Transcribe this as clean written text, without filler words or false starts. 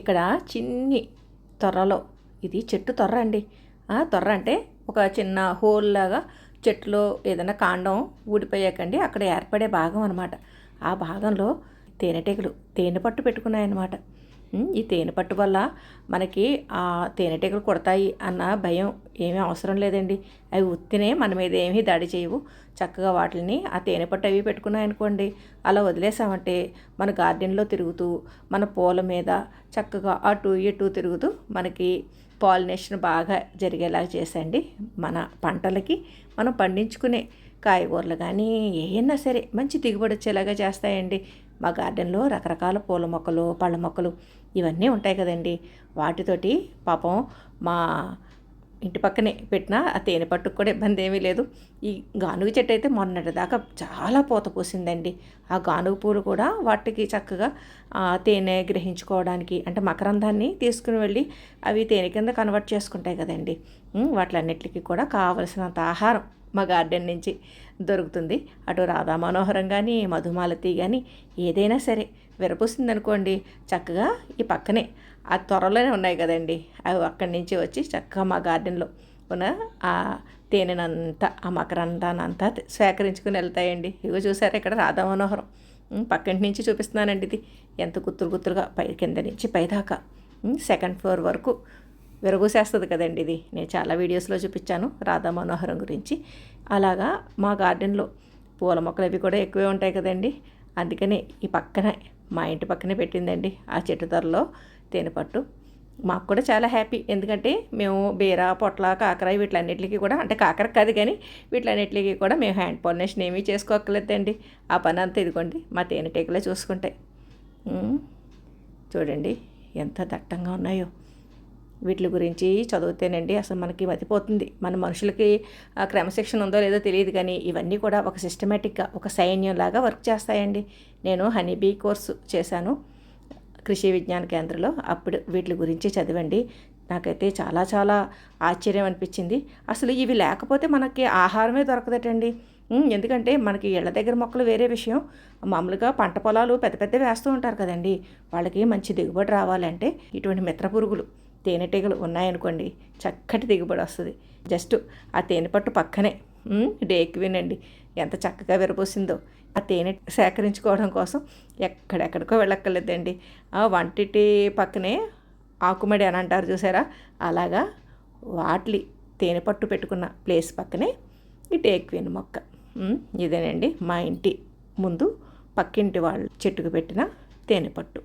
ఇక్కడ చిన్ని తొర్రలో, ఇది చెట్టు తొర్ర అండి. తొర్ర అంటే ఒక చిన్న హోల్ లాగా చెట్టులో ఏదైనా కాండం ఊడిపోయాకండి అక్కడ ఏర్పడే భాగం అనమాట. ఆ భాగంలో తేనెటీగలు తేనె పట్టు పెట్టుకున్నాయన్నమాట. ఈ తేనె పట్టు వల్ల మనకి ఆ తేనెటీగలు కొడతాయి అన్న భయం ఏమీ అవసరం లేదండి. అవి ఉత్తినే మన మీద ఏమీ దాడి చేయవు. చక్కగా వాటిని ఆ తేనె పట్టు అవి పెట్టుకున్నాయనుకోండి, అలా వదిలేసామంటే మన గార్డెన్లో తిరుగుతూ మన పూల మీద చక్కగా అటు ఇటు తిరుగుతూ మనకి పాలినేషన్ బాగా జరిగేలాగా చేసండి. మన పంటలకి మనం పండించుకునే కాయగూరలు కానీ ఏమైనా సరే మంచి దిగుబడి వచ్చేలాగా చేస్తాయండి. మా గార్డెన్లో రకరకాల పూల మొక్కలు, పళ్ళ మొక్కలు ఇవన్నీ ఉంటాయి కదండి. వాటితోటి పాపం మా ఇంటి పక్కనే పెట్టిన ఆ తేనె పట్టుకు కూడా ఇబ్బంది ఏమీ లేదు. ఈ గానుగ చెట్టు అయితే మొన్నటిదాకా చాలా పూత పూసిందండి. ఆ గానుగ పూలు కూడా వాటికి చక్కగా తేనె గ్రహించుకోవడానికి, అంటే మకరందాన్ని తీసుకుని వెళ్ళి అవి తేనె కింద కన్వర్ట్ చేసుకుంటాయి కదండి. వాటిలన్నిటికీ కూడా కావలసినంత ఆహారం మా గార్డెన్ నుంచి దొరుకుతుంది. అటు రాధా మనోహరం కానీ, మధుమాలతి కానీ ఏదైనా సరే విరపూసిందనుకోండి, చక్కగా ఈ పక్కనే ఆ త్వరలోనే ఉన్నాయి కదండి, అవి అక్కడి నుంచి వచ్చి చక్కగా మా గార్డెన్లో ఉన్న ఆ తేనెనంతా, ఆ మకరందానంతా సేకరించుకుని వెళ్తాయండి. ఇగో చూసారా ఇక్కడ రాధా మనోహరం పక్కింటి నుంచి చూపిస్తున్నానండి. ఇది ఎంత గుత్తులు గుత్తులుగా పై కింద నుంచి పైదాకా సెకండ్ ఫ్లోర్ వరకు విరగూసేస్తుంది కదండి. ఇది నేను చాలా వీడియోస్లో చూపించాను రాధా మనోహరం గురించి. అలాగా మా గార్డెన్లో పూల మొక్కలు అవి కూడా ఎక్కువే ఉంటాయి కదండి. అందుకనే ఈ పక్కన మా ఇంటి పక్కనే పెట్టిందండి ఆ చెట్టు త్వరలో తేనెపట్టు. మాకు కూడా చాలా హ్యాపీ, ఎందుకంటే మేము బీర, పొట్ల, కాకర వీటిలన్నిటికీ కూడా, అంటే కాకర కాదు కానీ వీటిలన్నిటికీ కూడా మేము హ్యాండ్ పాలినేషన్ ఏమీ చేసుకోక్కర్లేదండి. ఆ పని అంతా ఇదిగోండి మా తేనెటీగలే చూసుకుంటాయి. చూడండి ఎంత దట్టంగా ఉన్నాయో. వీటి గురించి చదివితేనండి అసలు మనకి మతిపోతుంది. మన మనుషులకి క్రమశిక్షణ ఉందో లేదో తెలియదు కానీ ఇవన్నీ కూడా ఒక సిస్టమేటిక్గా ఒక సైన్యంలాగా వర్క్ చేస్తాయండి. నేను హనీబీ కోర్సు చేశాను కృషి విజ్ఞాన కేంద్రంలో. అప్పుడు వీటి గురించి చదివండి. నాకైతే చాలా చాలా ఆశ్చర్యం అనిపించింది. అసలు ఇవి లేకపోతే మనకి ఆహారమే దొరకదటండి. ఎందుకంటే మనకి ఇళ్ళ దగ్గర మొక్కలు వేరే విషయం, మామూలుగా పంట పొలాలు పెద్ద పెద్ద వేస్తూ ఉంటారు కదండి. వాళ్ళకి మంచి దిగుబడి రావాలంటే ఇటువంటి మిత్ర పురుగులు తేనెటీగలు ఉన్నాయనుకోండి చక్కటి దిగుబడి వస్తుంది. జస్ట్ ఆ తేనె పట్టు పక్కనే డేకి వినండి ఎంత చక్కగా విరబోసిందో. ఆ తేనె సేకరించుకోవడం కోసం ఎక్కడెక్కడికో వెళ్ళక్కర్లేదండి. ఆ వంటిటి పక్కనే ఆకుమడి అని అంటారు చూసారా, అలాగా వాటి తేనె పట్టు పెట్టుకున్న ప్లేస్ పక్కనే ఈ టేక్విన్ మొక్క. ఇదేనండి మా ఇంటి ముందు పక్కింటి వాళ్ళు చెట్టుకు పెట్టిన తేనె పట్టు.